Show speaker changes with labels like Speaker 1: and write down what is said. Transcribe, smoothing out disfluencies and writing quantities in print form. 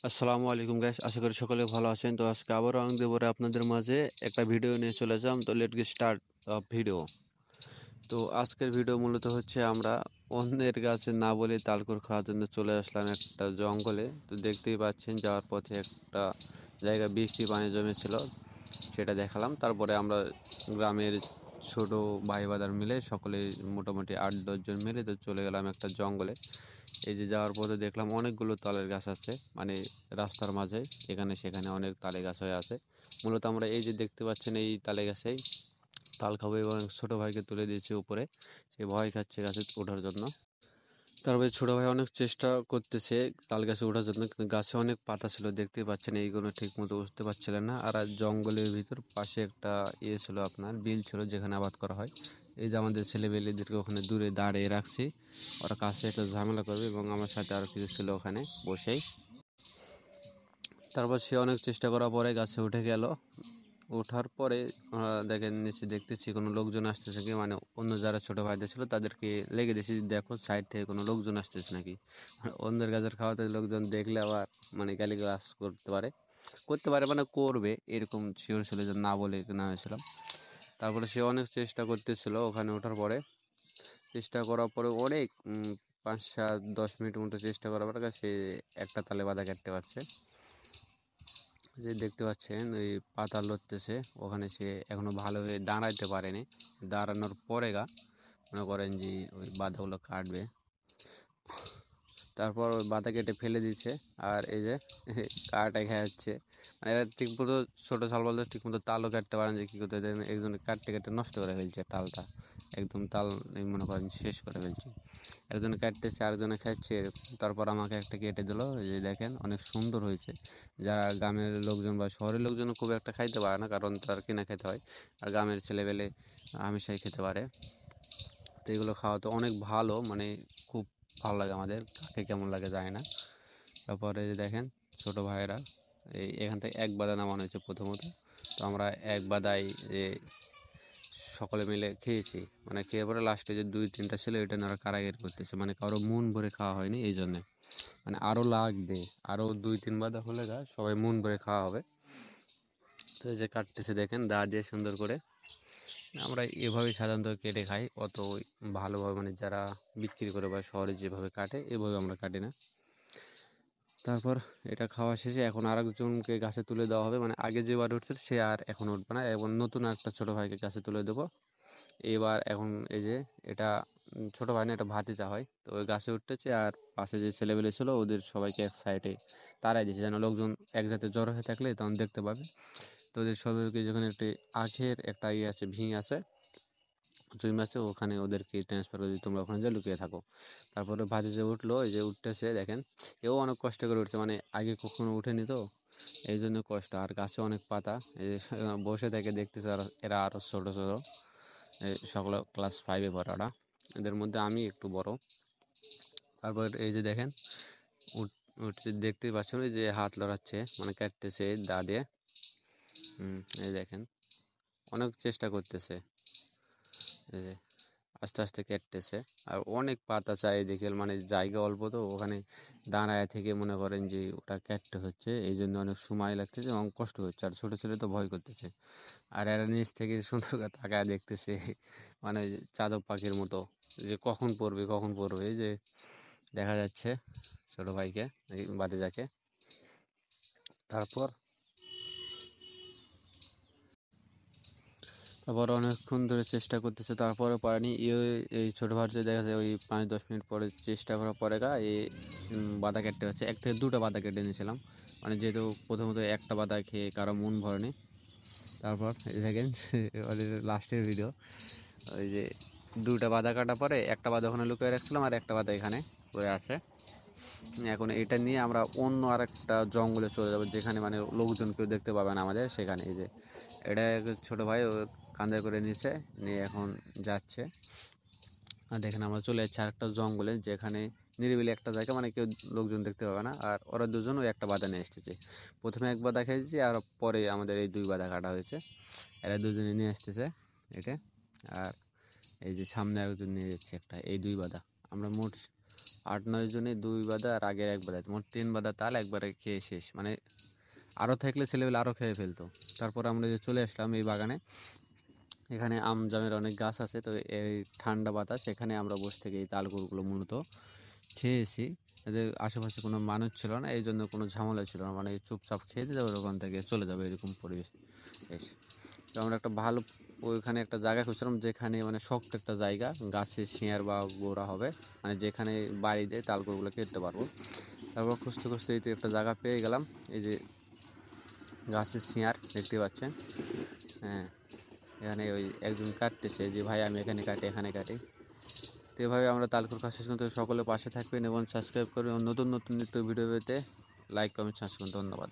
Speaker 1: আসসালামু আলাইকুম গাইস, আশা করি সকলে ভালো আছেন। তো আজকে আবারও অনেকদিন পরে আপনাদের মাঝে একটা ভিডিও নিয়ে চলে আসলাম। তো লেট গেট স্টার্ট ভিডিও। তো আজকের ভিডিও মূলত হচ্ছে আমরা অন্যের গাছে না বলে তালকুর খাওয়ার জন্য চলে আসলাম একটা জঙ্গলে। তো দেখতেই পাচ্ছেন যাওয়ার পথে একটা জায়গায় বৃষ্টি পানি জমেছিল, সেটা দেখালাম। তারপরে আমরা গ্রামের ছোট ভাই বাদার মিলে সকলে মোটামুটি 8-10 জন মিলে তো চলে গেলাম একটা জঙ্গলে। এই যে যাওয়ার পথে দেখলাম অনেকগুলো তালের গাছ আছে, মানে রাস্তার মাঝে এখানে সেখানে অনেক তালে গাছ হয়ে আছে। মূলত আমরা এই যে দেখতে পাচ্ছেন এই তালে গাছেই তাল খাবো, এবং ছোট ভাইকে তুলে দিয়েছি উপরে, সে ভয় খাচ্ছে গাছে ওঠার জন্য। তারপরে ছোট ভাই অনেক চেষ্টা করতেছে তাল গাছে ওঠার জন্য, কিন্তু গাছে অনেক পাতা ছিল, দেখতেই পাচ্ছেন এইগুলো ঠিক মতো উঠতে পারছিলেন না। আর জঙ্গলের ভিতর পাশে একটা ইয়ে ছিল, আপনার বিল ছিল যেখানে আবাদ করা হয়। এই যে আমাদের ছেলেবেলেদেরকে ওখানে দূরে দাঁড়িয়ে রাখছি, ওরা কাছে একটা ঝামেলা করবে, এবং আমার সাথে আর কিছু ছিল ওখানে বসেই। তারপর সে অনেক চেষ্টা করার পরে গাছে উঠে গেল। ওঠার পরে আমরা দেখেন নিচে দেখতেছি কোনো লোকজন আসতেছে কি, মানে অন্য যারা ছোট ভাইদের ছিল তাদেরকে লেগে দিয়েছি, দেখো সাইড থেকে কোনো লোকজন আসতেছে নাকি। অন্যের গাছের খাওয়াতে লোকজন দেখলে আবার মানে গালিগালাজ করতে পারে মানে করবে, এরকম শিওর ছিল যে না বলে না হয়েছিলাম। তারপরে সে অনেক চেষ্টা করতেছিল ওখানে ওঠার পরে। চেষ্টা করার পরে অনেক 5-7-10 মিনিট মতো চেষ্টা করার পরে সে একটা তালে বাধা কাটতে পারছে। যে দেখতে পাচ্ছেন ওই পাতা লড়তেছে, ওখানে সে এখনো ভালোভাবে দাঁড়াইতে পারেনি। দাঁড়ানোর পরে মনে করেন যে ওই বাধাগুলো কাটবে। তারপর ওই বাধা কেটে ফেলে দিচ্ছে, আর এই যে কাটাই খাওয়াচ্ছে। মানে এরা ঠিক মতো ছোটো ছাল বলতে ঠিক মতো তালও কাটতে পারেন, যে কী করতে একজন কাটতে কাটতে নষ্ট করে ফেলছে তালটা, একদম তাল মনে করেন শেষ করে ফেলছে। একজনে কাটতেছে আরেকজনে খাচ্ছে। তারপর আমাকে একটা কেটে দিল, যে দেখেন অনেক সুন্দর হয়েছে। যারা গ্রামের লোকজন বা শহরের লোকজন খুব একটা খাইতে পারে না, কারণ তার কিনা খেতে হয়, আর গ্রামের ছেলেবেলে হামেশাই খেতে পারে। তো এগুলো খাওয়া তো অনেক ভালো, মানে খুব ভালো লাগে আমাদের, কাকে কেমন লাগে যায় না। তারপরে দেখেন ছোটো ভাইয়েরা এখান থেকে এক বাদা নামানো হয়েছে প্রথমত। তো আমরা এক বাদাই সকলে মিলে খেয়েছি, মানে খেয়ে পরে লাস্টে যে 2-3টা ছিল এটা নিয়ে ওরা কারাগারি করতেছে, মানে কারো মন ভরে খাওয়া হয়নি এই জন্যে, মানে আরও লাগবে, আরও 2-3 বাদা হলে সবাই মন ভরে খাওয়া হবে। তো এই যে কাটতেছে দেখেন দা দিয়ে সুন্দর করে। আমরা এভাবেই সাধারণত কেটে খাই, অত ভালোভাবে মানে যারা বিক্রি করে বা শহরে যেভাবে কাটে এভাবে আমরা কাটি না। তারপর এটা খাওয়া শেষে এখন আরেকজনকে গাছে তুলে দেওয়া হবে, মানে আগে যে বার উঠছে সে আর এখন উঠবে না, এবং নতুন একটা ছোটো ভাইকে গাছে তুলে দেবো এবার। এখন এই যে এটা ছোটো ভাই না, এটা ভাতিজা হয়। তো ওই গাছে উঠতেছে, আর পাশে যে ছেলেবেলে ছিল ওদের সবাইকে এক সাইডে তাড়াই দিয়েছে, যেন লোকজন এক জায়গায় জড়ো হয়ে থাকলে তখন দেখতে পাবে। তো ওদের সবাইকে যেখানে একটি আখের একটা ইয়ে আছে, ভিং আছে, জমি আছে, ওখানে ওদেরকে ট্রান্সফার করে দিই, তোমরা ওখানে যে লুকিয়ে থাকো। তারপরে ভাতিজা উঠলো, এই যে উঠতেছে দেখেন, এও অনেক কষ্ট করে উঠছে, মানে আগে কখনো উঠেনি তো এই জন্য কষ্ট। আর গাছে অনেক পাতা, এই যে বসে থেকে দেখতেছে, আর এরা আরও ছোটো ছোটো, সকলে ক্লাস 5-এ পড়ে ওরা, এদের মধ্যে আমি একটু বড়। তারপর এই যে দেখেন উঠছে, দেখতেই পাচ্ছেন ওই যে হাত লড়াচ্ছে, মানে কাটতেছে দা দিয়ে। এই দেখেন অনেক চেষ্টা করতেছে, এই যে আস্তে আস্তে কাটতেছে। আর অনেক পাতা চাই দেখে, মানে জায়গা অল্প তো ওখানে দাঁড়ায় থেকে মনে করেন যে ওটা কাটতে হচ্ছে, এই জন্য অনেক সময় লাগতেছে এবং কষ্ট হচ্ছে। আর ছোটো ছেলে তো ভয় করতেছে, আর এরা নিচ থেকে সুন্দর করে তাকায় দেখতেছে, মানে চাতক পাখির মতো, যে কখন পড়বে কখন পড়বে। এই যে দেখা যাচ্ছে ছোটো ভাইকে, এই ভাতিজাকে। তারপর অনেকক্ষণ ধরে চেষ্টা করতেছে, তারপরে পারেনি। এই ছোটো ভাইটি দেখা যায় ওই 5-10 মিনিট পরে চেষ্টা করার পরে এই বাধা কেটে হচ্ছে, 1 থেকে 2টা বাধা কেটে নিয়েছিলাম, মানে যেহেতু প্রথমত একটা বাধা খেয়ে কারো মন ভরেনি। তারপর এই দেখেন লাস্টের ভিডিও, ওই যে 2টা বাধা কাটার পরে একটা বাধা ওখানে লুকিয়ে রাখছিলাম, আর একটা বাধা এখানে পড়ে আছে। এখন এটা নিয়ে আমরা অন্য আরেকটা জঙ্গলে চলে যাবো, যেখানে মানে লোকজন কেউ দেখতে পাবে না আমাদের, সেখানে। এই যে এটা ছোটো ভাই ও কাঁধে করে নিয়ে এখন যাচ্ছে। আর দেখেন আমরা চলে যাচ্ছি আরেকটা জঙ্গলে, যেখানে নিরিবিলি একটা জায়গা, মানে কেউ লোকজন দেখতে পাবে না। আর ওরা দুজন ওই একটা বাধা নিয়ে এসেছে, প্রথমে এক বাধা খেয়েছি, আর পরে আমাদের এই 2 বাধা কাটা হয়েছে। এরা দুজনে নিয়ে আসতেছে এটা। আর এই যে সামনে আরেকজন নিয়ে যাচ্ছে একটা, এই 2 বাধা। আমরা মোট 8-9 জনই 2 বাদা আর আগের 1 বাদা, মোট 3 বাদা তাল একবারে খেয়ে শেষ। মানে আরও থাকলে ছেলেবেলে আরও খেয়ে ফেলতো। তারপর আমরা যে চলে আসলাম এই বাগানে, এখানে আম জামের অনেক গাছ আছে, তো এই ঠান্ডা বাতাস, এখানে আমরা বসে থেকে এই তালগুলো মূলত খেয়েছি। এদের আশেপাশে কোনো মানুষ ছিল না, এই জন্য কোনো ঝামেলা ছিল না, মানে চুপচাপ খেয়ে দিয়ে ওখান থেকে চলে যাবে এরকম পরিবেশ। বেশ, তো আমরা একটা ভালো ওইখানে একটা জায়গা খুঁজছিলাম যেখানে মানে শক্ত একটা জায়গা, গাছের শিয়ার বা গোড়া হবে, মানে যেখানে বাড়ি দিয়ে তালগুলো কেটতে পারবো। তারপর খুঁজতে খুঁজতে এই একটা জায়গা পেয়ে গেলাম, এই যে গাছের শিয়ার দেখতে পাচ্ছেন। হ্যাঁ, এখানে ওই একজন কাটতেছে যে ভাই আমি এখানে কাটি এখানে কাটি। তো এভাবে আমরা তালকুর কাজ শেষ করতে সকলে পাশে থাকবেন এবং সাবস্ক্রাইব করবেন নতুন নতুন নিত্য ভিডিও পেতে। লাইক কমেন্ট সাবস্ক্রাইব, ধন্যবাদ।